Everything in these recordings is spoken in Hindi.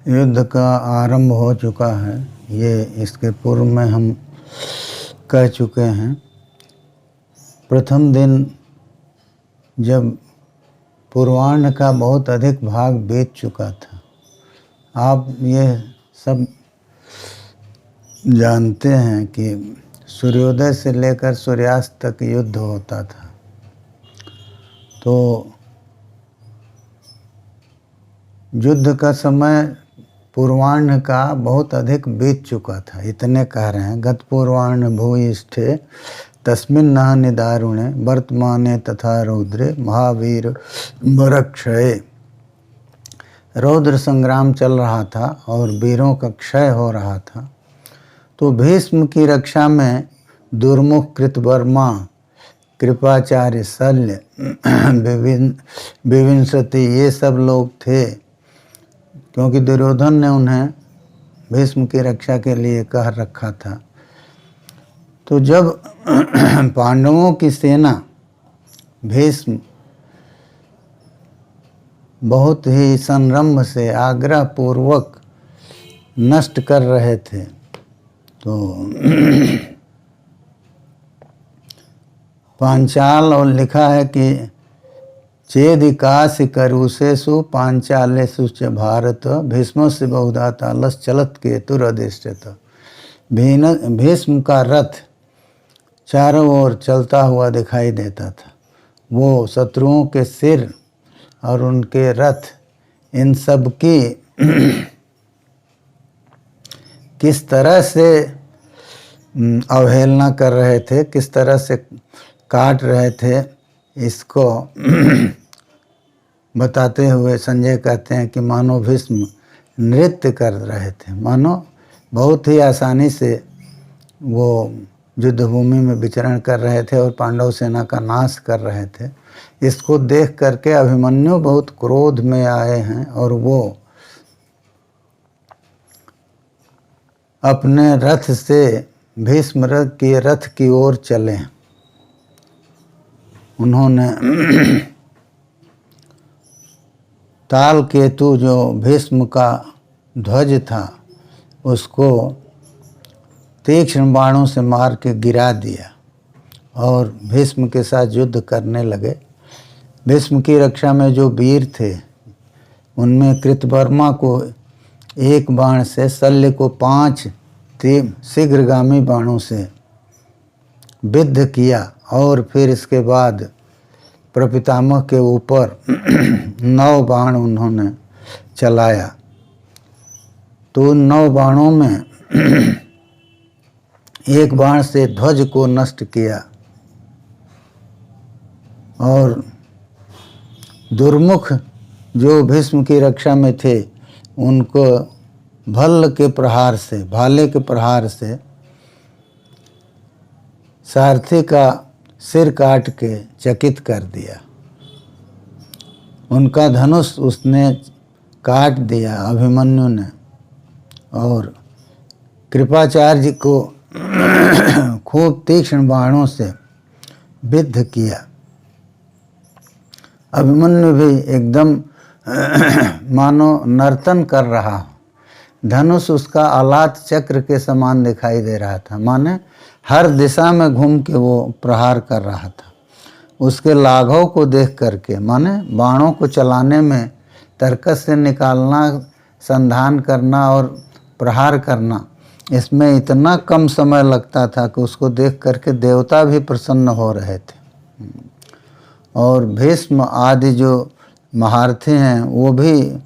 युद्ध का आरंभ हो चुका है। ये इसके पूर्व में हम कह चुके हैं। प्रथम दिन जब पूर्वाह्न का बहुत अधिक भाग बीत चुका था, आप ये सब जानते हैं कि सूर्योदय से लेकर सूर्यास्त तक युद्ध होता था। तो युद्ध का समय पूर्वाह्न का बहुत अधिक बीत चुका था, इतने कह रहे हैं। गत पूर्वाह्न भूयिष्ठे तस्मिन् नः निदारुणे वर्तमाने तथा रौद्रे महावीर मरक्षये। रौद्र संग्राम चल रहा था और वीरों का क्षय हो रहा था। तो भीष्म की रक्षा में दुर्मुख कृतवर्मा, कृपाचार्य, शल्य, विविंशति ये सब लोग थे, क्योंकि दुर्योधन ने उन्हें भीष्म की रक्षा के लिए कह रखा था। तो जब पांडवों की सेना भीष्म बहुत ही संरंभ से आग्रह पूर्वक नष्ट कर रहे थे, तो पांचाल और लिखा है कि चेदिकासि करुषेषु पांचालेषु च भारत भीष्मस्य बहुधा तालस चलत केतुरधिष्ठित। भीष्म का रथ चारों ओर चलता हुआ दिखाई देता था। वो शत्रुओं के सिर और उनके रथ, इन सब की किस तरह से अवहेलना कर रहे थे, किस तरह से काट रहे थे, इसको बताते हुए संजय कहते हैं कि मानो भीष्म नृत्य कर रहे थे, मानो बहुत ही आसानी से वो युद्ध भूमि में विचरण कर रहे थे और पांडव सेना का नाश कर रहे थे। इसको देख करके अभिमन्यु बहुत क्रोध में आए हैं और वो अपने रथ से भीष्म के रथ की ओर चले। उन्होंने ताल केतु जो भीष्म का ध्वज था उसको तीक्ष्ण बाणों से मार के गिरा दिया और भीष्म के साथ युद्ध करने लगे। भीष्म की रक्षा में जो वीर थे उनमें कृतवर्मा को एक बाण से, शल्य को 5 शीघ्रगामी बाणों से विद्ध किया और फिर इसके बाद प्रपितामह के ऊपर 9 बाण उन्होंने चलाया। तो 9 बाणों में एक बाण से ध्वज को नष्ट किया और दुर्मुख जो भीष्म की रक्षा में थे उनको भल्ल के प्रहार से, भाले के प्रहार से सारथी का सिर काट के चकित कर दिया। उनका धनुष उसने काट दिया अभिमन्यु ने और कृपाचार्य को खूब तीक्ष्ण बाणों से विद्ध किया। अभिमन्यु भी एकदम मानो नर्तन कर रहा हो, धनुष उसका आलात चक्र के समान दिखाई दे रहा था, माने हर दिशा में घूम के वो प्रहार कर रहा था। उसके लाघव को देख करके, माने बाणों को चलाने में तर्कस से निकालना, संधान करना और प्रहार करना, इसमें इतना कम समय लगता था कि उसको देख करके देवता भी प्रसन्न हो रहे थे। और भीष्म आदि जो महारथी हैं वो भी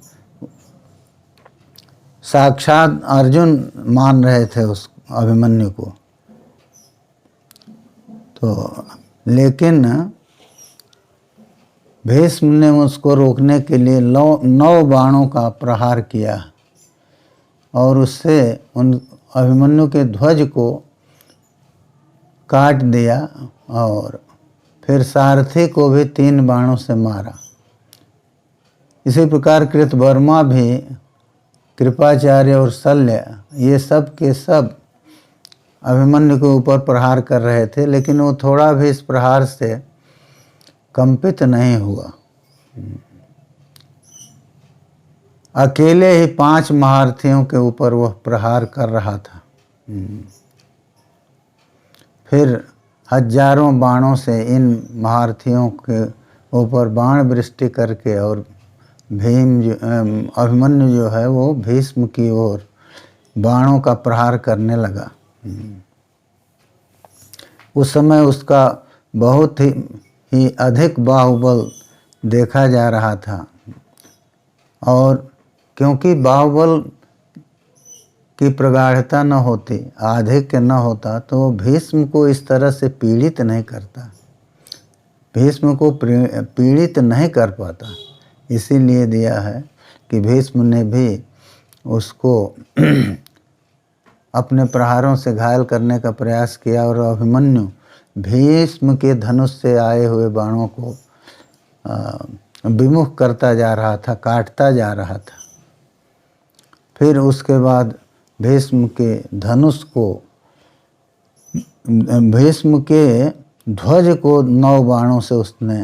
साक्षात अर्जुन मान रहे थे उस अभिमन्यु को। तो लेकिन भीष्म ने उसको रोकने के लिए 9 बाणों का प्रहार किया और उससे उन अभिमन्यु के ध्वज को काट दिया और फिर सारथी को भी 3 बाणों से मारा। इसी प्रकार कृतवर्मा भी, कृपाचार्य और शल्य, ये सब के सब अभिमन्यु के ऊपर प्रहार कर रहे थे, लेकिन वो थोड़ा भी इस प्रहार से कंपित नहीं हुआ। अकेले ही 5 महारथियों के ऊपर वह प्रहार कर रहा था। फिर हजारों बाणों से इन महारथियों के ऊपर बाण वृष्टि करके और अभिमन्यु जो है वो भीष्म की ओर बाणों का प्रहार करने लगा। उस समय उसका बहुत ही अधिक बाहुबल देखा जा रहा था, और क्योंकि बाहुबल की प्रगाढ़ता न होती, आधिक्य न होता, तो भीष्म को इस तरह से पीड़ित नहीं करता, भीष्म को पीड़ित नहीं कर पाता। इसीलिए दिया है कि भीष्म ने भी उसको अपने प्रहारों से घायल करने का प्रयास किया, और अभिमन्यु भीष्म के धनुष से आए हुए बाणों को विमुख करता जा रहा था, काटता जा रहा था। फिर उसके बाद भीष्म के धनुष को, भीष्म के ध्वज को 9 बाणों से उसने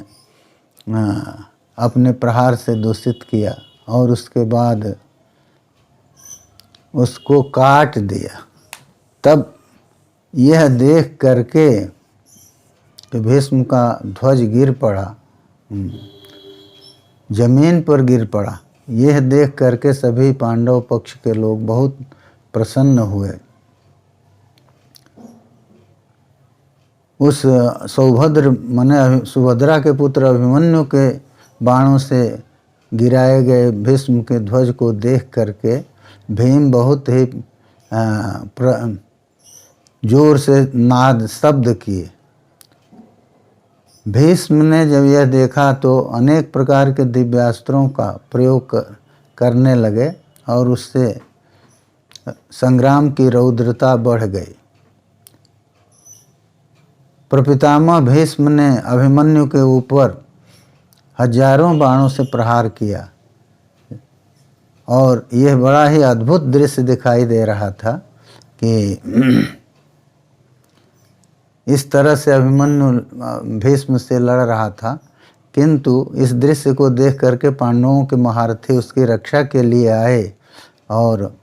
अपने प्रहार से दूषित किया, और उसके बाद उसको काट दिया। तब यह देख करके कि भीष्म का ध्वज गिर पड़ा, जमीन पर गिर पड़ा, यह देख करके सभी पांडव पक्ष के लोग बहुत प्रसन्न हुए। उस सौभद्र माने सुभद्रा के पुत्र अभिमन्यु के बाणों से गिराए गए भीष्म के ध्वज को देख करके भीम बहुत ही जोर से नाद शब्द किए। भीष्म ने जब यह देखा तो अनेक प्रकार के दिव्यास्त्रों का प्रयोग करने लगे, और उससे संग्राम की रौद्रता बढ़ गई। प्रपितामह भीष्म ने अभिमन्यु के ऊपर हजारों बाणों से प्रहार किया, और यह बड़ा ही अद्भुत दृश्य दिखाई दे रहा था कि इस तरह से अभिमन्यु भीष्म से लड़ रहा था, किंतु इस दृश्य को देख करके पांडवों के महारथी उसकी रक्षा के लिए आए, और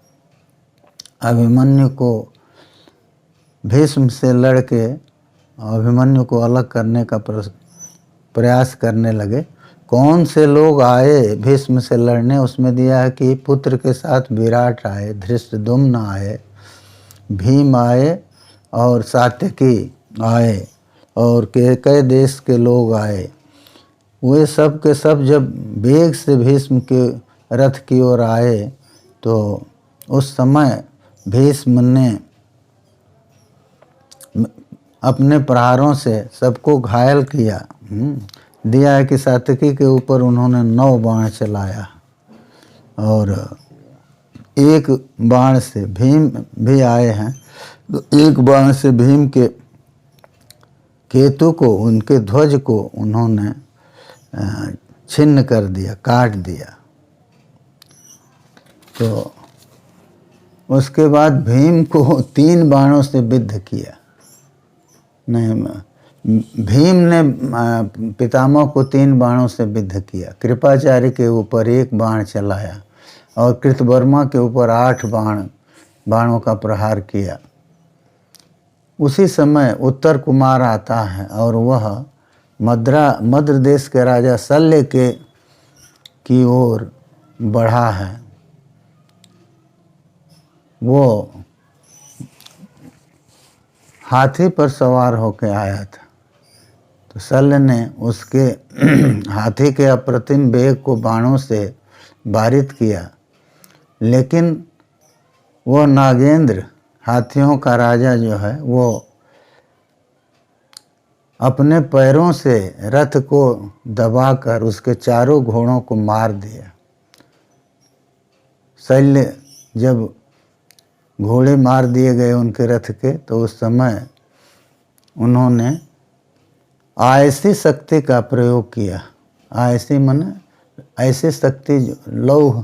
अभिमन्यु को भीष्म से लड़के अभिमन्यु को अलग करने का प्रयास करने लगे। कौन से लोग आए भीष्म से लड़ने, उसमें दिया है कि पुत्र के साथ विराट आए, धृष्टद्युम्न आए, भीम आए, और सात्यकी आए, और कई देश के लोग आए। वे सब के सब जब वेग से भीष्म के रथ की ओर आए, तो उस समय भीष्म ने अपने प्रहारों से सबको घायल किया। दिया है कि सात्यकी के ऊपर उन्होंने 9 बाण चलाया, और एक बाण से भीम भी आए हैं, तो एक बाण से भीम के केतु को, उनके ध्वज को उन्होंने छिन्न कर दिया, काट दिया। तो उसके बाद भीम को 3 बाणों से विद्ध किया। नहीं, भीम ने पितामह को 3 बाणों से विद्ध किया। कृपाचार्य के ऊपर 1 बाण चलाया, और कृतवर्मा के ऊपर 8 बाणों का प्रहार किया। उसी समय उत्तर कुमार आता है, और वह मद्र देश के राजा शल्य की ओर बढ़ा है। वो हाथी पर सवार होकर आया था, तो शल्य ने उसके हाथी के अप्रतिम वेग को बाणों से बारित किया, लेकिन वो नागेंद्र हाथियों का राजा जो है, वो अपने पैरों से रथ को दबाकर उसके चारों घोड़ों को मार दिया। शल्य जब घोड़े मार दिए गए उनके रथ के, तो उस समय उन्होंने आयसी शक्ति का प्रयोग किया। आयसी माने ऐसी शक्ति जो लौह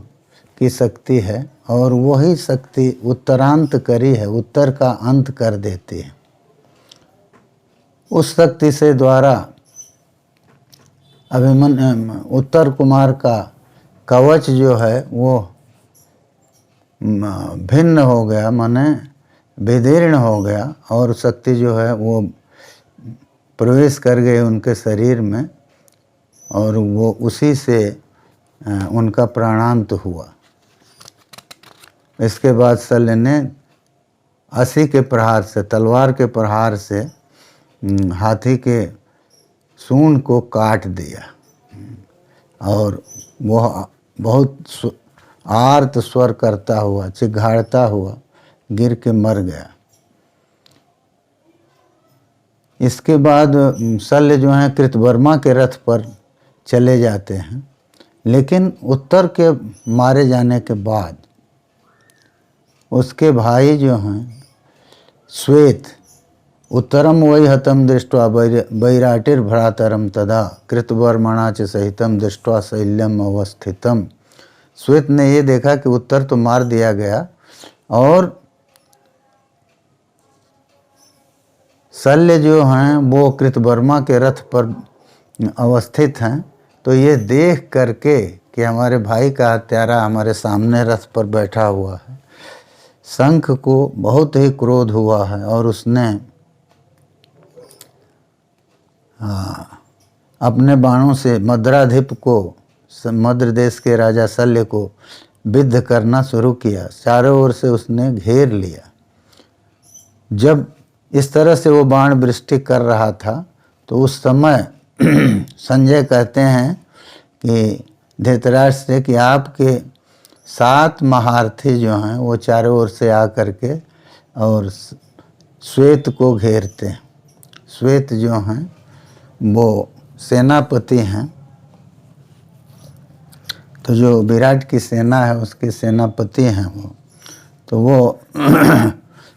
की शक्ति है, और वही शक्ति उत्तरांत करी है, उत्तर का अंत कर देती है। उस शक्ति से द्वारा उत्तर कुमार का कवच जो है वो भिन्न हो गया, माने विदीर्ण हो गया, और शक्ति जो है वो प्रवेश कर गई उनके शरीर में, और वो उसी से उनका प्राणांत हुआ। इसके बाद शल्य ने असी के प्रहार से, तलवार के प्रहार से हाथी के सूंड को काट दिया, और वह बहुत आर्त स्वर करता हुआ, चिघाड़ता हुआ गिर के मर गया। इसके बाद शल्य जो हैं कृतवर्मा के रथ पर चले जाते हैं, लेकिन उत्तर के मारे जाने के बाद उसके भाई जो हैं श्वेत, उत्तरम वही हतम दृष्ट्वा वैराटिर भ्रातरम तदा कृतवर्मणा च सहितम दृष्ट्वा शैल्यम अवस्थितम। श्वेत ने ये देखा कि उत्तर तो मार दिया गया और शल्य जो हैं वो कृतवर्मा के रथ पर अवस्थित हैं, तो ये देख करके कि हमारे भाई का हत्यारा हमारे सामने रथ पर बैठा हुआ है, शंख को बहुत ही क्रोध हुआ है, और उसने अपने बाणों से मद्राधिप को, मद्र देश के राजा शल्य को विद्ध करना शुरू किया। चारों ओर से उसने घेर लिया। जब इस तरह से वो बाण वृष्टि कर रहा था, तो उस समय संजय कहते हैं कि धृतराष्ट्र से कि आपके 7 महारथी जो हैं वो चारों ओर से आकर के और श्वेत को घेरते हैं। श्वेत जो हैं वो सेनापति हैं, तो जो विराट की सेना है उसके सेनापति हैं वो, तो वो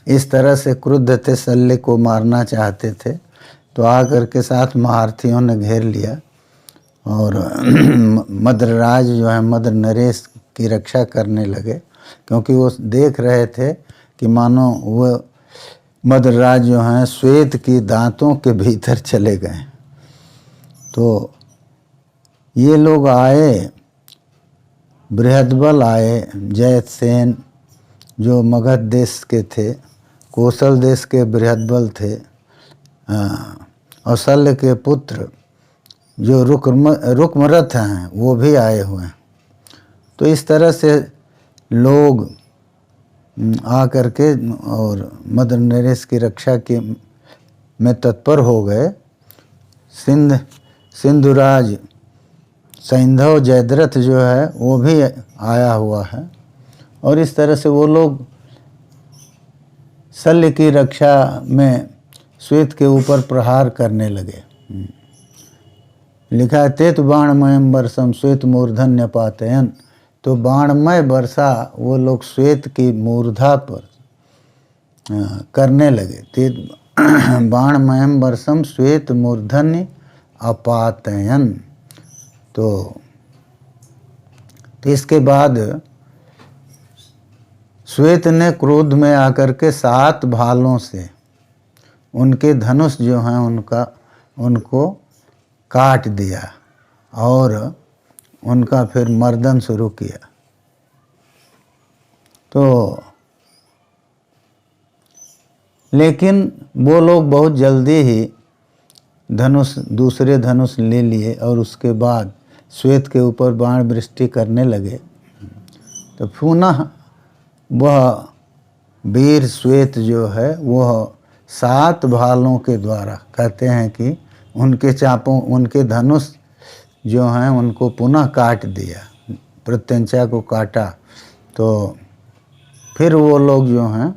इस तरह से क्रुद्ध थे, शल्य को मारना चाहते थे, तो आकर के 7 महारथियों ने घेर लिया, और मद्रराज जो है मद्र नरेश की रक्षा करने लगे, क्योंकि वो देख रहे थे कि मानो वो मद्रराज जो हैं श्वेत की दांतों के भीतर चले गए। तो ये लोग आए, बृहदबल आए, जयसेन जो मगध देश के थे, कौशल देश के बृहदबल थे, और शल्य के पुत्र जो रुक्मरथ हैं वो भी आए हुए हैं। तो इस तरह से लोग आकर के और मद्र नरेश की रक्षा के में तत्पर हो गए। सिंधुराज सैंधव जयद्रथ जो है वो भी आया हुआ है, और इस तरह से वो लोग शल्य की रक्षा में श्वेत के ऊपर प्रहार करने लगे। लिखा है तेत बाणमयम वर्षम श्वेत मूर्धन्य पातयन, तो बाणमय वर्षा वो लोग श्वेत की मूर्धा पर करने लगे। तेत बाणमयम वर्षम श्वेत मूर्धन्य अपातयन। तो इसके बाद श्वेत ने क्रोध में आकर के 7 भालों से उनके धनुष जो हैं उनको काट दिया और उनका फिर मर्दन शुरू किया। तो लेकिन वो लोग बहुत जल्दी ही दूसरे धनुष ले लिए और उसके बाद श्वेत के ऊपर बाण वृष्टि करने लगे। तो पुनः वह वीर श्वेत जो है वह 7 भालों के द्वारा, कहते हैं कि उनके चापों, उनके धनुष जो हैं उनको पुनः काट दिया, प्रत्यंचा को काटा। तो फिर वो लोग जो हैं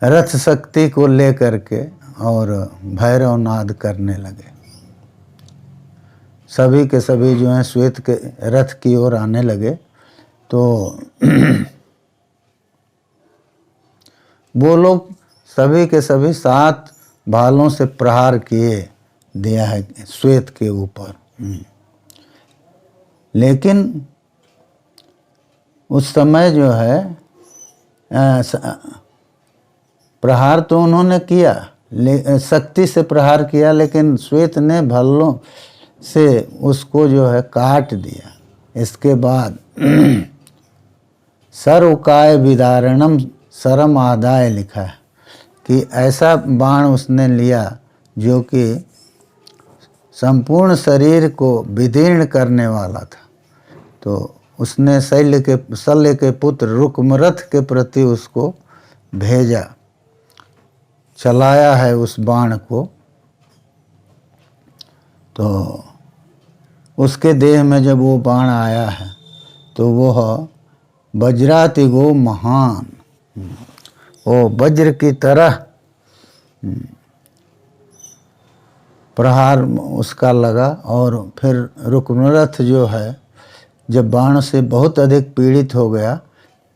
रथ शक्ति को लेकर के और भैरव नाद करने लगे। सभी के सभी जो हैं श्वेत के रथ की ओर आने लगे। तो वो लोग सभी के सभी 7 भालों से प्रहार किए दिया है श्वेत के ऊपर, लेकिन उस समय जो है प्रहार तो उन्होंने किया, शक्ति से प्रहार किया, लेकिन श्वेत ने से उसको जो है काट दिया। इसके बाद सर्वकाय विदारणम सरम आदाय लिखा है कि ऐसा बाण उसने लिया जो कि संपूर्ण शरीर को विदीर्ण करने वाला था। तो उसने शल्य के पुत्र रुक्मरथ के प्रति उसको भेजा, चलाया है उस बाण को। तो उसके देह में जब वो बाण आया है तो वह वज्रातिगो महान, वो वज्र की तरह प्रहार उसका लगा। और फिर रुक्मरथ जो है जब बाण से बहुत अधिक पीड़ित हो गया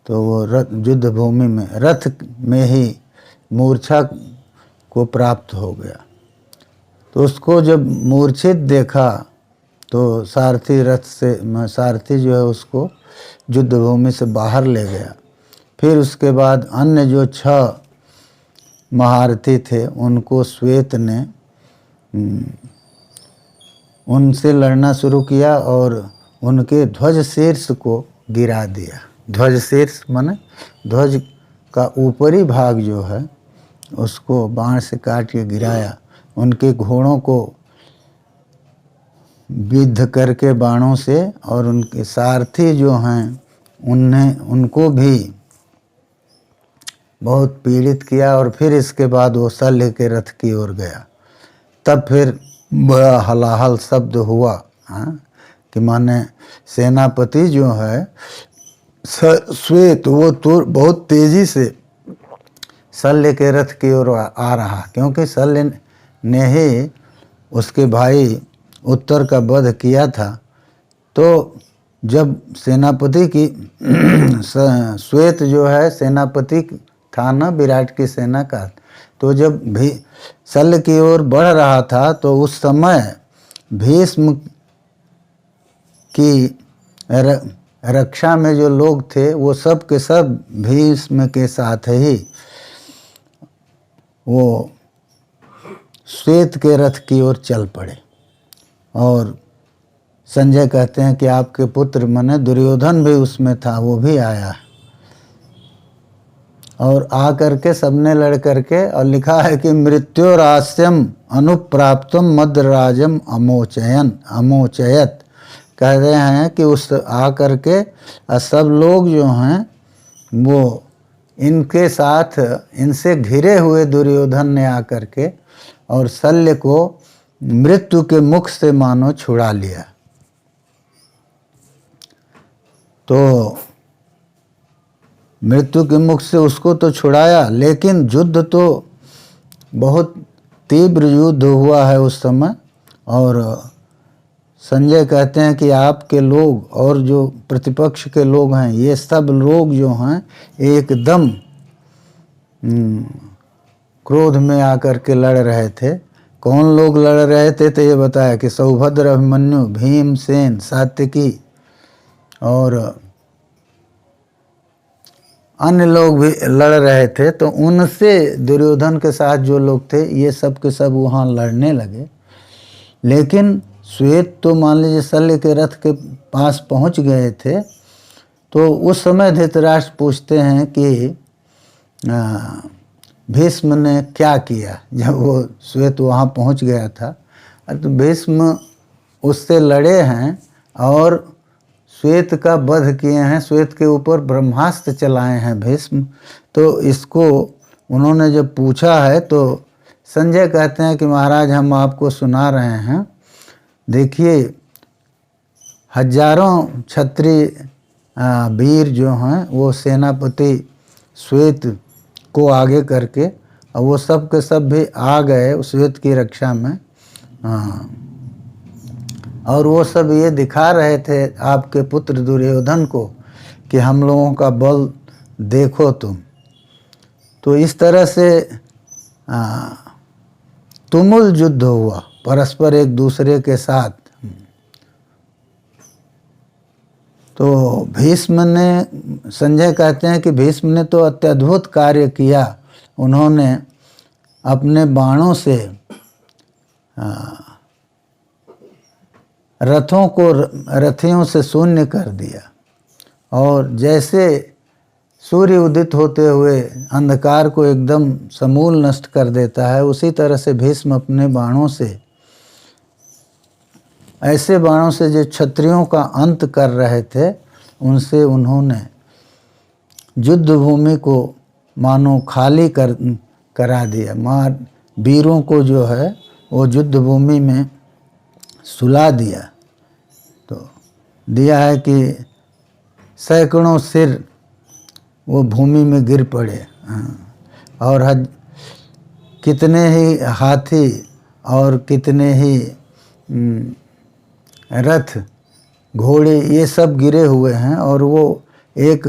तो वो युद्ध भूमि में रथ में ही मूर्छा को प्राप्त हो गया। तो उसको जब मूर्छित देखा तो सारथी जो है उसको युद्ध भूमि से बाहर ले गया। फिर उसके बाद अन्य जो 6 महारथी थे उनको श्वेत ने उनसे लड़ना शुरू किया और उनके ध्वज शीर्ष को गिरा दिया। ध्वज शीर्ष माने ध्वज का ऊपरी भाग जो है उसको बाण से काट के गिराया। उनके घोड़ों को विद्ध करके बाणों से, और उनके सारथी जो हैं उनको भी बहुत पीड़ित किया। और फिर इसके बाद वो शल्य के रथ की ओर गया। तब फिर बड़ा हलाहल शब्द हुआ कि माने सेनापति जो है श्वेत वो तो बहुत तेजी से शल्य के रथ की ओर आ रहा, क्योंकि शल्य ने ही उसके भाई उत्तर का वध किया था। तो जब सेनापति की श्वेत जो है सेनापति था ना विराट की सेना का, तो जब भी शल्य की ओर बढ़ रहा था तो उस समय भीष्म की रक्षा में जो लोग थे वो सब के सब भीष्म के साथ ही वो श्वेत के रथ की ओर चल पड़े। और संजय कहते हैं कि आपके पुत्र माने दुर्योधन भी उसमें था, वो भी आया और आ करके सबने लड़ करके, और लिखा है कि मृत्युरास्यम अनुप्राप्तम मद्राजम अमोचयत। कह रहे हैं कि उस आ करके सब लोग जो हैं वो इनके साथ इनसे घिरे हुए दुर्योधन ने आकर के और शल्य को मृत्यु के मुख से मानो छुड़ा लिया। तो मृत्यु के मुख से उसको तो छुड़ाया, लेकिन युद्ध तो बहुत तीव्र युद्ध हुआ है उस समय। और संजय कहते हैं कि आपके लोग और जो प्रतिपक्ष के लोग हैं ये सब लोग जो हैं एकदम क्रोध में आकर के लड़ रहे थे। कौन लोग लड़ रहे थे तो ये बताया कि सौभद्र, अभिमन्यु, भीमसेन, सात्यकी और अन्य लोग भी लड़ रहे थे। तो उनसे दुर्योधन के साथ जो लोग थे ये सब के सब वहाँ लड़ने लगे। लेकिन श्वेत तो मान लीजिए शल्य के रथ के पास पहुँच गए थे। तो उस समय धृतराष्ट्र पूछते हैं कि भीष्म ने क्या किया जब वो श्वेत वहाँ पहुँच गया था। तो भीष्म उससे लड़े हैं और श्वेत का वध किए हैं, श्वेत के ऊपर ब्रह्मास्त्र चलाए हैं भीष्म। तो इसको उन्होंने जब पूछा है तो संजय कहते हैं कि महाराज हम आपको सुना रहे हैं। देखिए हजारों क्षत्रिय वीर जो हैं वो सेनापति श्वेत को आगे करके, और वो सब के सब भी आ गए श्वेत की रक्षा में। और वो सब ये दिखा रहे थे आपके पुत्र दुर्योधन को कि हम लोगों का बल देखो तुम। तो इस तरह से तुमुल युद्ध हुआ परस्पर एक दूसरे के साथ। तो भीष्म ने, संजय कहते हैं कि भीष्म ने तो अत्यद्भुत कार्य किया। उन्होंने अपने बाणों से रथियों से शून्य कर दिया, और जैसे सूर्य उदित होते हुए अंधकार को एकदम समूल नष्ट कर देता है, उसी तरह से भीष्म अपने बाणों से, ऐसे बाणों से जो क्षत्रियों का अंत कर रहे थे, उनसे उन्होंने युद्ध भूमि को मानो खाली करा दिया। वीरों को जो है वो युद्ध भूमि में सुला दिया। तो दिया है कि सैकड़ों सिर वो भूमि में गिर पड़े, और कितने ही हाथी और कितने ही रथ घोड़े ये सब गिरे हुए हैं। और वो एक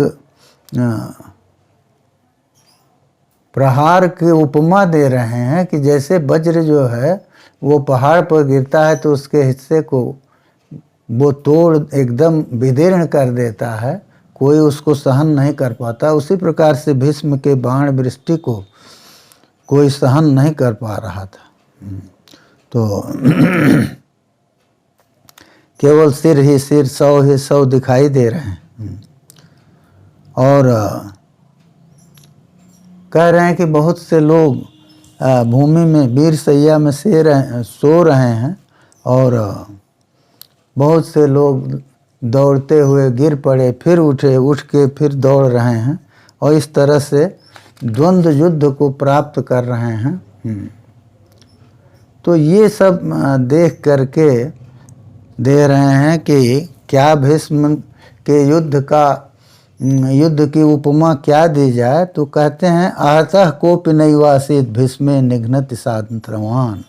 प्रहार की उपमा दे रहे हैं कि जैसे वज्र जो है वो पहाड़ पर गिरता है तो उसके हिस्से को वो तोड़ एकदम विदीर्ण कर देता है, कोई उसको सहन नहीं कर पाता। उसी प्रकार से भीष्म के बाण वृष्टि को कोई सहन नहीं कर पा रहा था। तो केवल सिर ही सिर, सौ ही सौ दिखाई दे रहे हैं। और कह रहे हैं कि बहुत से लोग भूमि में वीर सैया में सो रहे हैं, और बहुत से लोग दौड़ते हुए गिर पड़े, फिर उठे, उठ के फिर दौड़ रहे हैं, और इस तरह से द्वंद्व युद्ध को प्राप्त कर रहे हैं। तो ये सब देख करके दे रहे हैं कि क्या भीष्म के युद्ध की उपमा क्या दी जाए। तो कहते हैं आहतः कोपि नैवासीत भीष्मे निघ्नति सान्त्रवान्।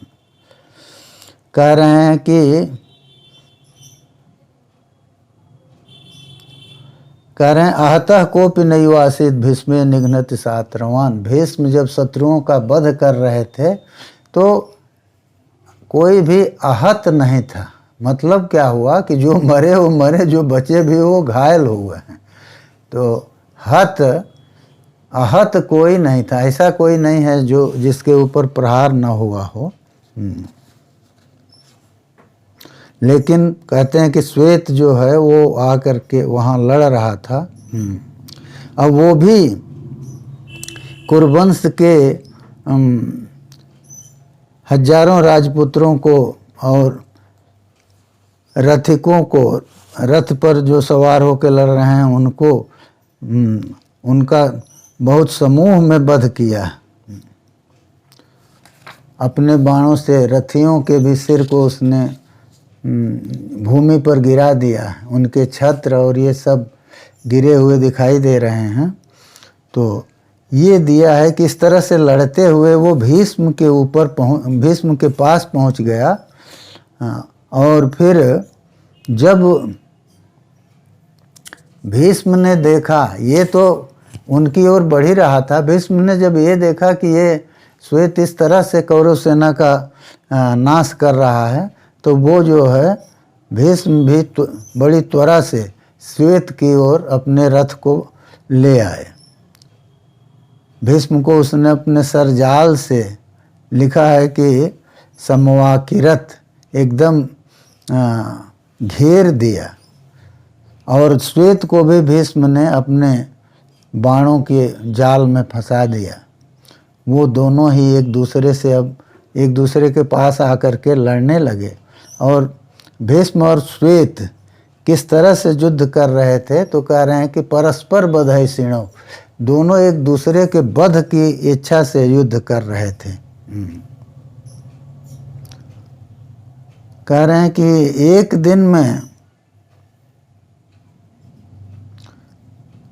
कह रहे हैं कि आहतः कोपि नैवासीत भीष्मे निघ्नति सान्त्रवान्। भीष्म जब शत्रुओं का वध कर रहे थे तो कोई भी आहत नहीं था। मतलब क्या हुआ कि जो मरे वो मरे, जो बचे भी वो घायल हुए हैं। तो आहत कोई नहीं था, ऐसा कोई नहीं है जो जिसके ऊपर प्रहार न हुआ हो। लेकिन कहते हैं कि श्वेत जो है वो आकर के वहाँ लड़ रहा था। अब वो भी कुरुवंश के हजारों राजपुत्रों को और रथिकों को, रथ पर जो सवार होकर लड़ रहे हैं उनको, उनका बहुत समूह में वध किया। अपने बाणों से रथियों के भी सिर को उसने भूमि पर गिरा दिया। उनके छत्र और ये सब गिरे हुए दिखाई दे रहे हैं। तो ये दिया है कि इस तरह से लड़ते हुए वो भीष्म के पास पहुंच गया। और फिर जब भीष्म ने देखा, ये तो उनकी ओर बढ़ ही रहा था, भीष्म ने जब ये देखा कि ये श्वेत इस तरह से कौरव सेना का नाश कर रहा है, तो वो जो है भीष्म भी बड़ी त्वरा से श्वेत की ओर अपने रथ को ले आए। भीष्म को उसने अपने सरजाल से, लिखा है कि समवाकिरत, एकदम घेर दिया। और श्वेत को भी भीष्म ने अपने बाणों के जाल में फंसा दिया। वो दोनों ही एक दूसरे के पास आकर के लड़ने लगे। और भीष्म और श्वेत किस तरह से युद्ध कर रहे थे, तो कह रहे हैं कि परस्पर बधैषिणौ, दोनों एक दूसरे के वध की इच्छा से युद्ध कर रहे थे। कह रहे हैं कि एक दिन में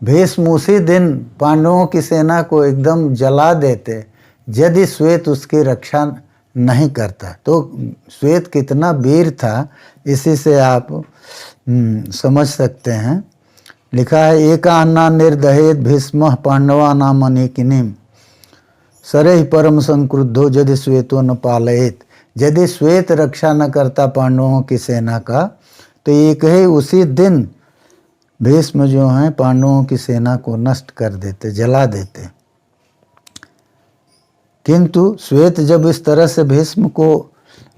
भीष्म उसी दिन पांडवों की सेना को एकदम जला देते यदि श्वेत उसकी रक्षा नहीं करता। तो श्वेत कितना वीर था, इसी से आप समझ सकते हैं। लिखा है एकान्ना निर्दहेत भीष्म पांडवा नाम अनेकिनीम सरहि परम संक्रुद्धो यदि श्वेतो न पालयेत। यदि श्वेत रक्षा न करता पांडवों की सेना का, तो एक ही उसी दिन भीष्म जो हैं पांडवों की सेना को नष्ट कर देते, जला देते। किंतु श्वेत जब इस तरह से भीष्म को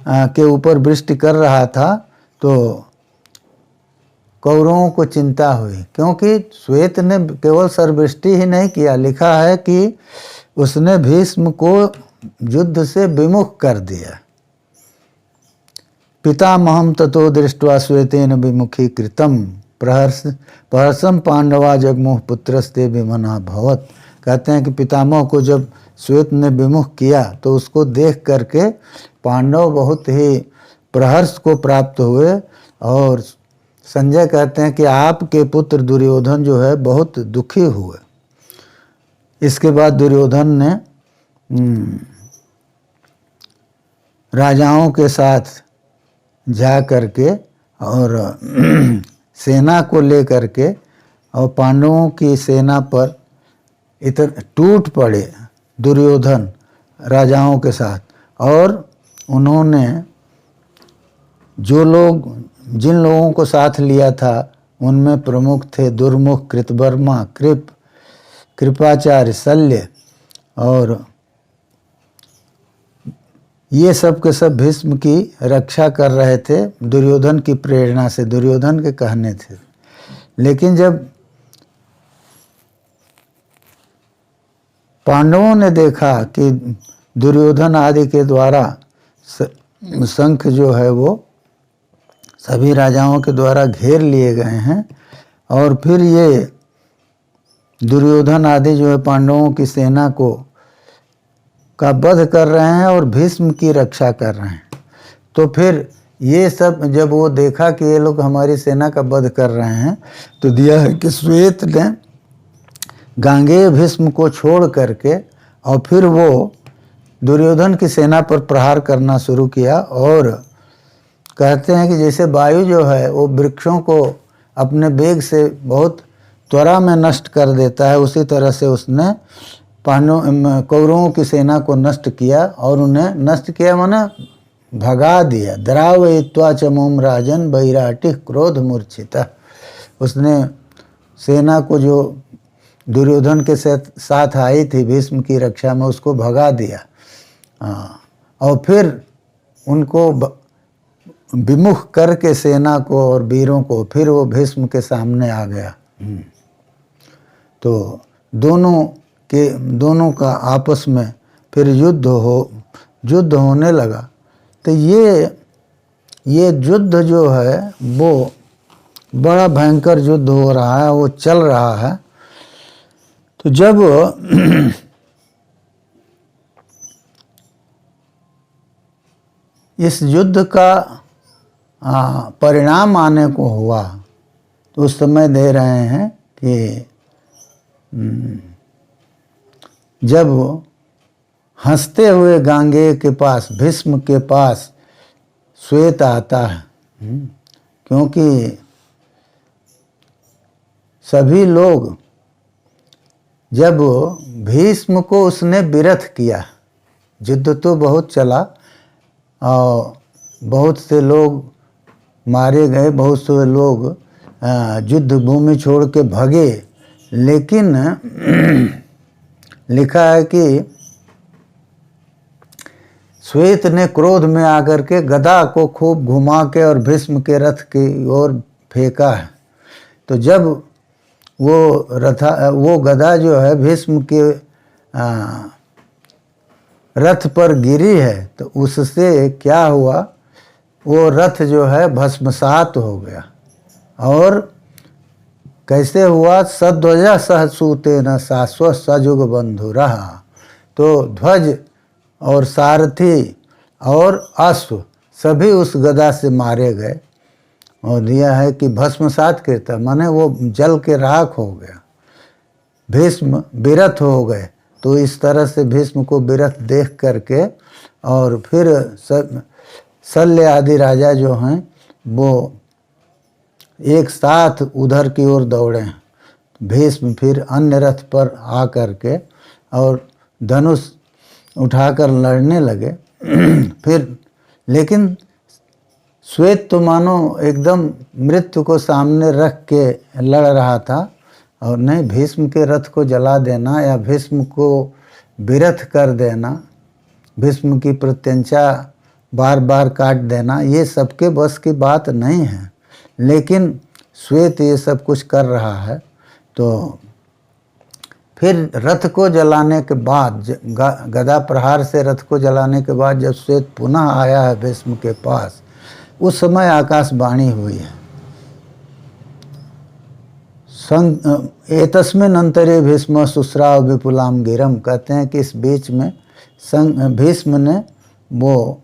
के ऊपर वृष्टि कर रहा था, तो कौरवों को चिंता हुई, क्योंकि श्वेत ने केवल सर्वृष्टि ही नहीं किया, लिखा है कि उसने भीष्म को युद्ध से विमुख कर दिया। पितामहं ततो दृष्ट्वा श्वेतेन विमुखीकृतं प्रहर्षं पांडवा जगमुः पुत्रस्ते विमना भवत्। कहते हैं कि पितामह को जब श्वेत ने विमुख किया तो उसको देख करके पांडव बहुत ही प्रहर्ष को प्राप्त हुए। और संजय कहते हैं कि आपके पुत्र दुर्योधन जो है बहुत दुखी हुए। इसके बाद दुर्योधन ने राजाओं के साथ जा करके और सेना को ले करके और पांडवों की सेना पर इधर टूट पड़े दुर्योधन राजाओं के साथ। और उन्होंने जिन लोगों को साथ लिया था उनमें प्रमुख थे दुर्मुख, कृतवर्मा, कृपाचार्य, शल्य, और ये सब के सब भीष्म की रक्षा कर रहे थे दुर्योधन की प्रेरणा से, दुर्योधन के कहने थे। लेकिन जब पांडवों ने देखा कि दुर्योधन आदि के द्वारा शंख जो है वो सभी राजाओं के द्वारा घेर लिए गए हैं और फिर ये दुर्योधन आदि जो है पांडवों की सेना का वध कर रहे हैं और भीष्म की रक्षा कर रहे हैं, तो फिर ये सब जब वो देखा कि ये लोग हमारी सेना का वध कर रहे हैं, तो दिया है कि श्वेत ने गांगेय भीष्म को छोड़ करके और फिर वो दुर्योधन की सेना पर प्रहार करना शुरू किया। और कहते हैं कि जैसे वायु जो है वो वृक्षों को अपने वेग से बहुत त्वरा में नष्ट कर देता है, उसी तरह से उसने कौरवों की सेना को नष्ट किया। और उन्हें नष्ट किया माने भगा दिया। द्रावयित्वा चमोम राजन वैराटिः क्रोध मूर्छितः। उसने सेना को जो दुर्योधन के साथ आई थी भीष्म की रक्षा में उसको भगा दिया। और फिर उनको विमुख करके सेना को और वीरों को फिर वो भीष्म के सामने आ गया। तो दोनों का आपस में फिर युद्ध होने लगा। तो ये युद्ध जो है वो बड़ा भयंकर युद्ध हो रहा है, वो चल रहा है। तो जब इस युद्ध का परिणाम आने को हुआ तो उस समय दे रहे हैं कि जब हंसते हुए गांगेय के पास भीष्म के पास श्वेत आता है, क्योंकि सभी लोग जब भीष्म को उसने विरथ किया, युद्ध तो बहुत चला और बहुत से लोग मारे गए, बहुत से लोग युद्ध भूमि छोड़ के भगे। लेकिन लिखा है कि श्वेत ने क्रोध में आकर के गदा को खूब घुमा के और भीष्म के रथ की ओर फेंका है। तो जब वो गदा जो है भीष्म के रथ पर गिरी है तो उससे क्या हुआ, वो रथ जो है भस्मसात हो गया। और कैसे हुआ, सध्वजा सहसूतेन शाश्वत सजुग बंधु रहा। तो ध्वज और सारथी और अश्व सभी उस गदा से मारे गए। और दिया है कि भस्मसात कृता माने वो जल के राख हो गया। भीष्म विरथ हो गए। तो इस तरह से भीष्म को विरथ देख करके और फिर शल्य आदि राजा जो हैं वो एक साथ उधर की ओर दौड़े हैं। भीष्म फिर अन्य रथ पर आ करके और धनुष उठाकर लड़ने लगे। फिर लेकिन श्वेत तो मानो एकदम मृत्यु को सामने रख के लड़ रहा था और नहीं भीष्म के रथ को जला देना या भीष्म को विरथ कर देना, भीष्म की प्रत्यंचा बार बार काट देना, ये सबके बस की बात नहीं है। लेकिन श्वेत ये सब कुछ कर रहा है। तो फिर रथ को जलाने के बाद, गदा प्रहार से रथ को जलाने के बाद जब श्वेत पुनः आया है भीष्म के पास, उस समय आकाशवाणी हुई है। एतस्मिन् अंतरे भीष्म शुश्राव विपुलाम गिरम, कहते हैं कि इस बीच में भीष्म ने वो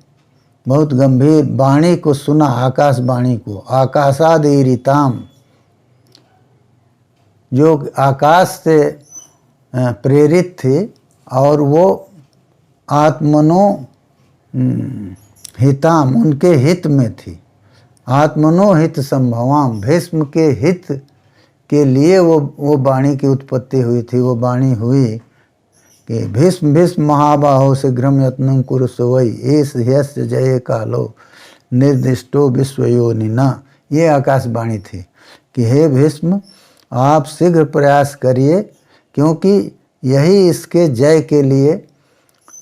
बहुत गंभीर वाणी को सुना, आकाशवाणी को, आकाशादिरिताम, जो आकाश से प्रेरित थी और वो आत्मनो हिताम, उनके हित में थी। आत्मनो हित संभवाम, भीष्म के हित के लिए वो वाणी की उत्पत्ति हुई थी। वो वाणी हुई कि भीष्म भीष्म महाबाहो शीघ्रम यत्नं कुरु सोवै एष ह्यस्य जये कालो निर्दिष्टो विश्वयोनिना। ये आकाशवाणी थी कि हे भीष्म, आप शीघ्र प्रयास करिए, क्योंकि यही इसके जय के लिए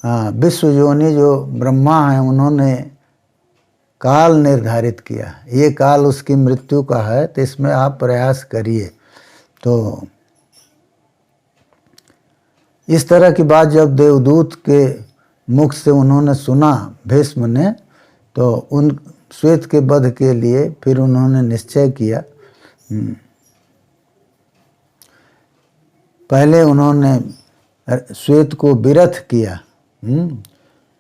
विश्वयोनि जो ब्रह्मा हैं उन्होंने काल निर्धारित किया। ये काल उसकी मृत्यु का है, तो इसमें आप प्रयास करिए। तो इस तरह की बात जब देवदूत के मुख से उन्होंने सुना भीष्म ने, तो उन श्वेत के वध के लिए फिर उन्होंने निश्चय किया। पहले उन्होंने श्वेत को विरथ किया,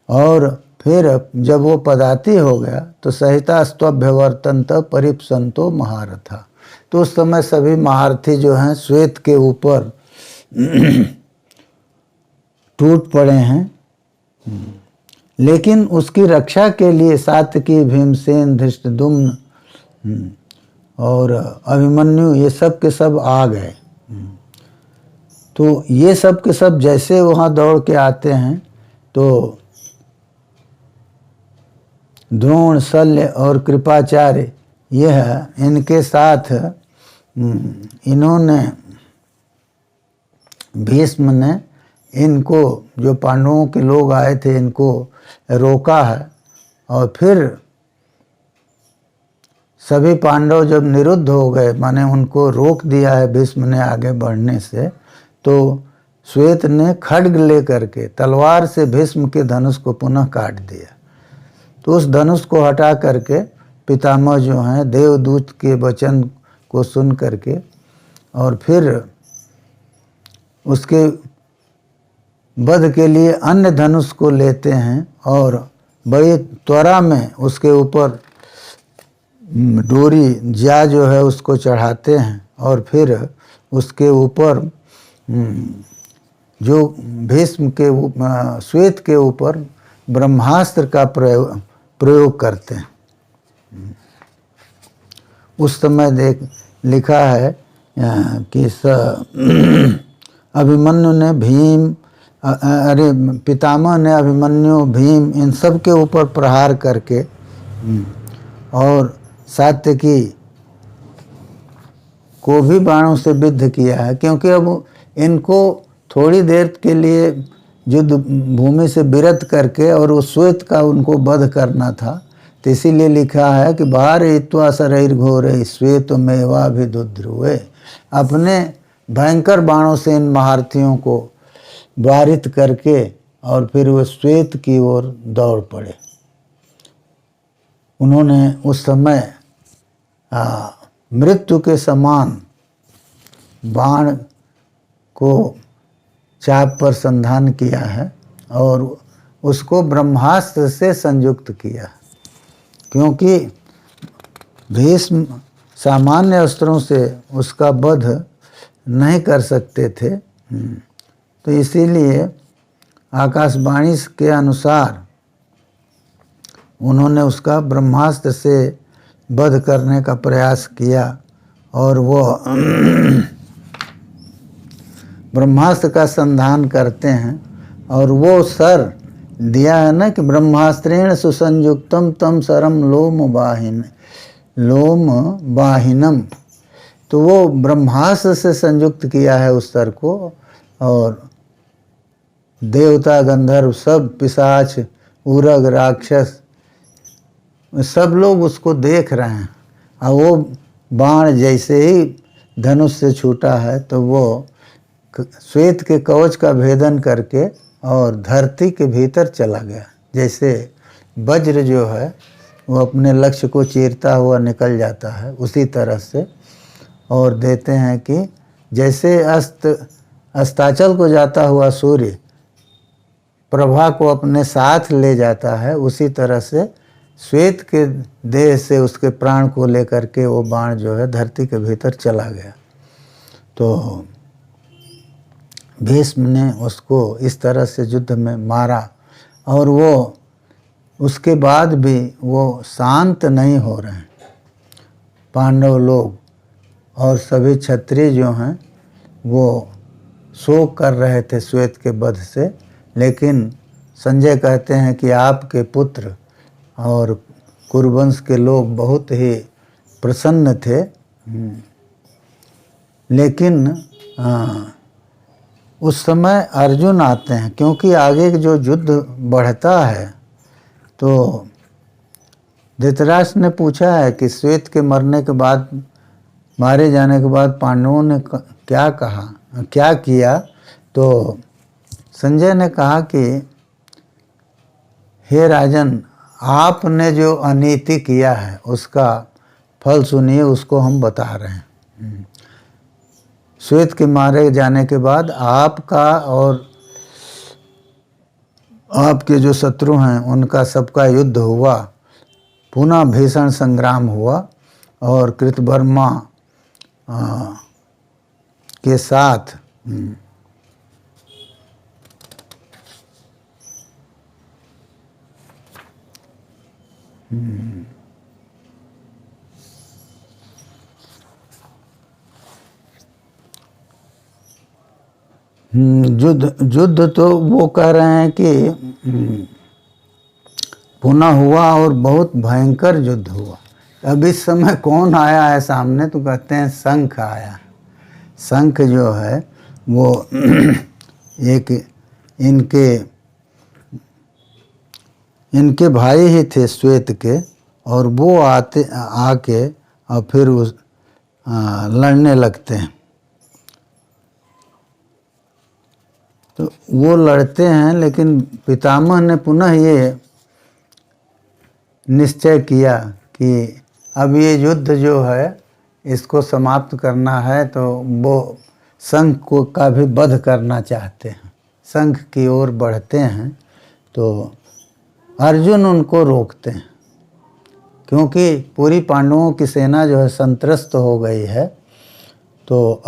और फिर जब वो पदाती हो गया तो सहिता स्तभ्यवर्तंत परिप्संतो महारथा। तो उस समय सभी महारथी जो हैं श्वेत के ऊपर टूट पड़े हैं। लेकिन उसकी रक्षा के लिए सात्यकी, भीमसेन, धृष्टद्युम्न और अभिमन्यु ये सब के सब आ गए। तो ये सब के सब जैसे वहाँ दौड़ के आते हैं, तो द्रोण, शल्य और कृपाचार्य यह इनके साथ इन्होंने, भीष्म ने इनको, जो पांडवों के लोग आए थे, इनको रोका है। और फिर सभी पांडव जब निरुद्ध हो गए, माने उनको रोक दिया है भीष्म ने आगे बढ़ने से, तो श्वेत ने खड्ग लेकर के तलवार से भीष्म के धनुष को पुनः काट दिया। तो उस धनुष को हटा करके पितामह जो हैं देवदूत के वचन को सुन करके, और फिर उसके वध के लिए अन्य धनुष को लेते हैं और बड़ी त्वरा में उसके ऊपर डोरी जा जो है उसको चढ़ाते हैं, और फिर उसके ऊपर जो भीष्म के श्वेत के ऊपर ब्रह्मास्त्र का प्रयोग करते हैं। उस समय लिखा है कि अभिमन्यु ने पितामह ने अभिमन्यु, भीम, इन सब के ऊपर प्रहार करके और सात्यकी को भी बाणों से विद्ध किया है, क्योंकि अब इनको थोड़ी देर के लिए युद्ध भूमि से विरत करके और उस श्वेत का उनको वध करना था। तो इसीलिए लिखा है कि बाहर हित्वा शरीर घोरे श्वेत मेवा भी दुध्रुवे, अपने भयंकर बाणों से इन महारथियों को वारित करके और फिर वो श्वेत की ओर दौड़ पड़े। उन्होंने उस समय मृत्यु के समान बाण को चाप पर संधान किया है और उसको ब्रह्मास्त्र से संयुक्त किया, क्योंकि भीष्म सामान्य अस्त्रों से उसका वध नहीं कर सकते थे। तो इसीलिए आकाशवाणी के अनुसार उन्होंने उसका ब्रह्मास्त्र से वध करने का प्रयास किया, और वो ब्रह्मास्त्र का संधान करते हैं। और वो सर दिया है ना कि ब्रह्मास्त्रेण सुसंयुक्तम तम सरम लोम वाहिनम, तो वो ब्रह्मास्त्र से संयुक्त किया है उस सर को, और देवता, गंधर्व, सब, पिशाच, उरग, राक्षस, सब लोग उसको देख रहे हैं और वो बाण जैसे ही धनुष से छूटा है तो वो श्वेत के कवच का भेदन करके और धरती के भीतर चला गया। जैसे वज्र जो है वो अपने लक्ष्य को चीरता हुआ निकल जाता है, उसी तरह से। और देते हैं कि जैसे अस्ताचल को जाता हुआ सूर्य प्रभा को अपने साथ ले जाता है, उसी तरह से श्वेत के देह से उसके प्राण को लेकर के वो बाण जो है धरती के भीतर चला गया। तो भीष्म ने उसको इस तरह से युद्ध में मारा और वो उसके बाद भी वो शांत नहीं हो रहे हैं। पांडव लोग और सभी क्षत्रिय जो हैं वो शोक कर रहे थे श्वेत के वध से, लेकिन संजय कहते हैं कि आपके पुत्र और कुरुवंश के लोग बहुत ही प्रसन्न थे। लेकिन उस समय अर्जुन आते हैं, क्योंकि आगे जो युद्ध बढ़ता है तो धृतराष्ट्र ने पूछा है कि श्वेत के मरने के बाद, मारे जाने के बाद पांडवों ने क्या कहा, क्या किया। तो संजय ने कहा कि हे राजन, आपने जो अनीति किया है उसका फल सुनिए, उसको हम बता रहे हैं। श्वेत के मारे जाने के बाद आपका और आपके जो शत्रु हैं उनका सबका युद्ध हुआ, पुनः भीषण संग्राम हुआ और कृतवर्मा के साथ युद्ध तो वो कह रहे हैं कि पुनः हुआ और बहुत भयंकर युद्ध हुआ। अब इस समय कौन आया है सामने, तो कहते हैं शंख आया। शंख जो है वो एक इनके भाई ही थे श्वेत के, और वो आके और फिर उस लड़ने लगते हैं। तो वो लड़ते हैं, लेकिन पितामह ने पुनः ये निश्चय किया कि अब ये युद्ध जो है इसको समाप्त करना है, तो वो शंख को का भी वध करना चाहते हैं। शंख की ओर बढ़ते हैं तो अर्जुन उनको रोकते हैं, क्योंकि पूरी पांडवों की सेना जो है संत्रस्त हो गई है। तो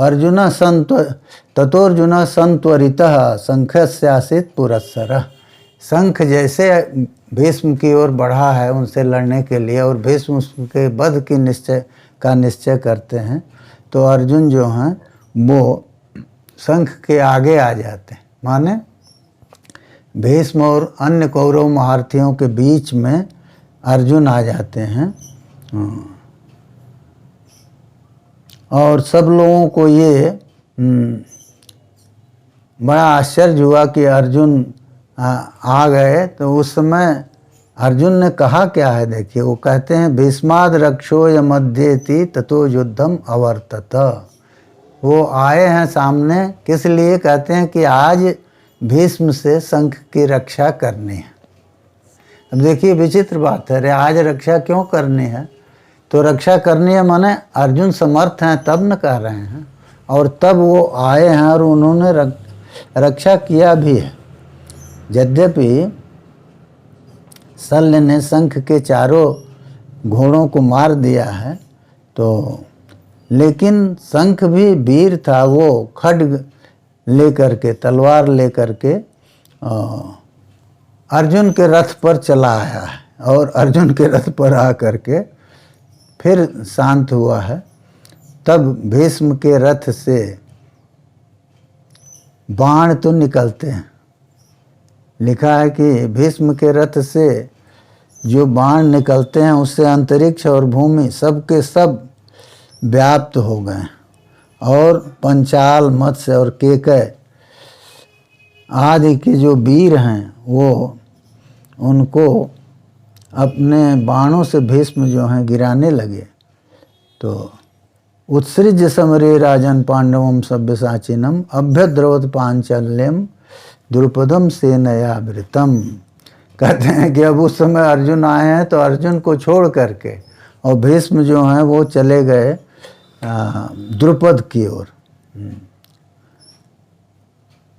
ततोर्जुन संत्वरितः शंखस्यासीत् पुरस्सरः। शंख जैसे भीष्म की ओर बढ़ा है उनसे लड़ने के लिए, और भीष्म उसके वध की निश्चय करते हैं, तो अर्जुन जो हैं वो शंख के आगे आ जाते हैं। माने भीष्म और अन्य कौरव महारथियों के बीच में अर्जुन आ जाते हैं। और सब लोगों को ये बड़ा आश्चर्य हुआ कि अर्जुन आ गए। तो उस समय अर्जुन ने कहा क्या है, देखिए वो कहते हैं भीष्माद रक्षो यमध्येति ततो युद्धम अवर्तत। वो आए हैं सामने किस लिए, कहते हैं कि आज भीष्म से शंख की रक्षा करनी है। अब देखिए विचित्र बात है, आज रक्षा क्यों करनी है, तो रक्षा करनी है माने अर्जुन समर्थ हैं तब न कह रहे हैं, और तब वो आए हैं और उन्होंने रक्षा किया भी है। यद्यपि शल्य ने शंख के चारों घोड़ों को मार दिया है, तो लेकिन शंख भी वीर था। वो खड्ग लेकर के, तलवार लेकर के अर्जुन के रथ पर चला आया है, और अर्जुन के रथ पर आ करके फिर शांत हुआ है। तब भीष्म के रथ से बाण तो निकलते हैं। लिखा है कि भीष्म के रथ से जो बाण निकलते हैं उससे अंतरिक्ष और भूमि सब के सब व्याप्त हो गए, और पंचाल, मत्स्य और केकय आदि के जो वीर हैं वो उनको अपने बाणों से भीष्म जो हैं गिराने लगे तो उत्सृज्य समरे राजन पांडवम सव्यसाचिनम अभ्यद्रवत पांचल्यम द्रुपदम सेनयावृतम। कहते हैं कि अब उस समय अर्जुन आए हैं तो अर्जुन को छोड़ करके और भीष्म जो हैं वो चले गए द्रुपद की ओर।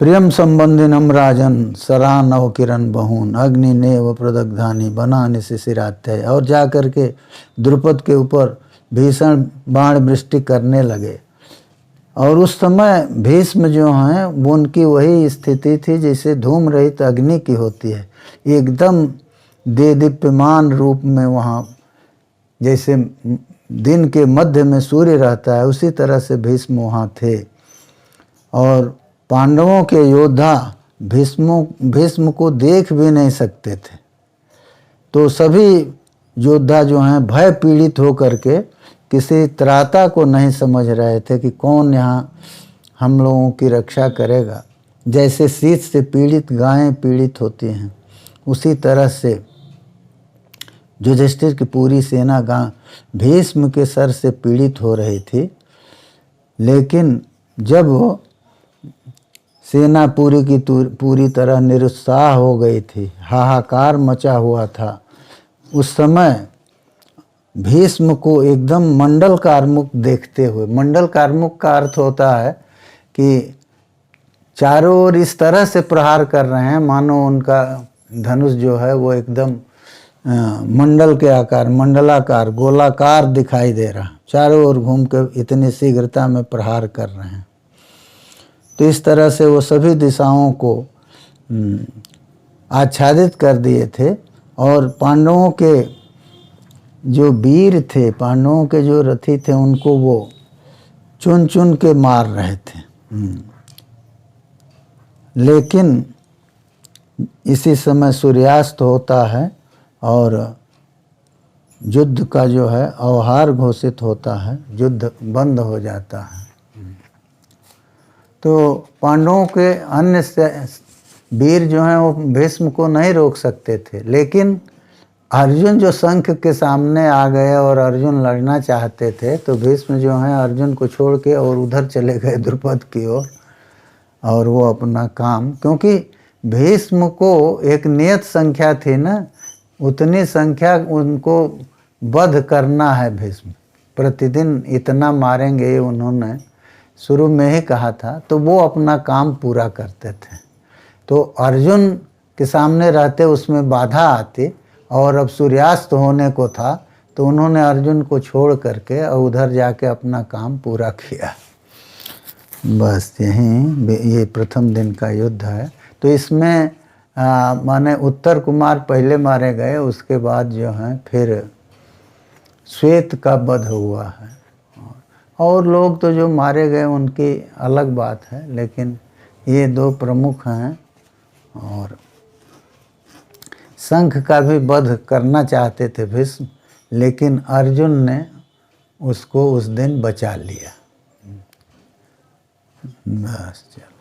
प्रियम संबंधिनम राजन सरा नव किरण बहून अग्नि नेव प्रदग्धानी बनाने शिशिराध्याय। और जा कर के द्रुपद के ऊपर भीषण बाण वृष्टि करने लगे। और उस समय भीष्म जो हैं वो उनकी वही स्थिति थी जैसे धूम रहित अग्नि की होती है, एकदम देदीप्यमान रूप में वहाँ जैसे दिन के मध्य में सूर्य रहता है उसी तरह से भीष्म वहाँ थे। और पांडवों के योद्धा भीष्म को देख भी नहीं सकते थे। तो सभी योद्धा जो हैं भय पीड़ित होकर के किसी त्राता को नहीं समझ रहे थे कि कौन यहाँ हम लोगों की रक्षा करेगा। जैसे शीत से पीड़ित गायें पीड़ित होती हैं उसी तरह से युधिष्ठिर की पूरी सेना भीष्म के सर से पीड़ित हो रही थी। लेकिन जब वो सेना पूरी की पूरी तरह निरुत्साह हो गई थी, हाहाकार मचा हुआ था, उस समय भीष्म को एकदम मंडल कार्मुक देखते हुए, मंडल कार्मुक का अर्थ होता है कि चारों ओर इस तरह से प्रहार कर रहे हैं मानो उनका धनुष जो है वो एकदम मंडल के आकार, मंडलाकार, गोलाकार दिखाई दे रहा, चारों ओर घूम के इतनी शीघ्रता में प्रहार कर रहे हैं। तो इस तरह से वो सभी दिशाओं को आच्छादित कर दिए थे। और पांडवों के जो वीर थे, पांडवों के जो रथी थे, उनको वो चुन चुन के मार रहे थे। लेकिन इसी समय सूर्यास्त होता है और युद्ध का जो है अवहार घोषित होता है, युद्ध बंद हो जाता है। तो पांडवों के अन्य वीर जो हैं वो भीष्म को नहीं रोक सकते थे। लेकिन अर्जुन जो शंख के सामने आ गए और अर्जुन लड़ना चाहते थे तो भीष्म जो हैं अर्जुन को छोड़ के और उधर चले गए द्रुपद की ओर। और वो अपना काम, क्योंकि भीष्म को एक नियत संख्या थी ना, उतनी संख्या उनको वध करना है। भीष्म प्रतिदिन इतना मारेंगे ये उन्होंने शुरू में ही कहा था, तो वो अपना काम पूरा करते थे। तो अर्जुन के सामने रहते उसमें बाधा आती और अब सूर्यास्त होने को था तो उन्होंने अर्जुन को छोड़ करके और उधर जाके अपना काम पूरा किया। बस यहीं ये प्रथम दिन का युद्ध है। तो इसमें माने उत्तर कुमार पहले मारे गए, उसके बाद जो हैं फिर श्वेत का वध हुआ है। और लोग तो जो मारे गए उनकी अलग बात है, लेकिन ये दो प्रमुख हैं। और शंख का भी वध करना चाहते थे भीष्म, लेकिन अर्जुन ने उसको उस दिन बचा लिया। बस चलो।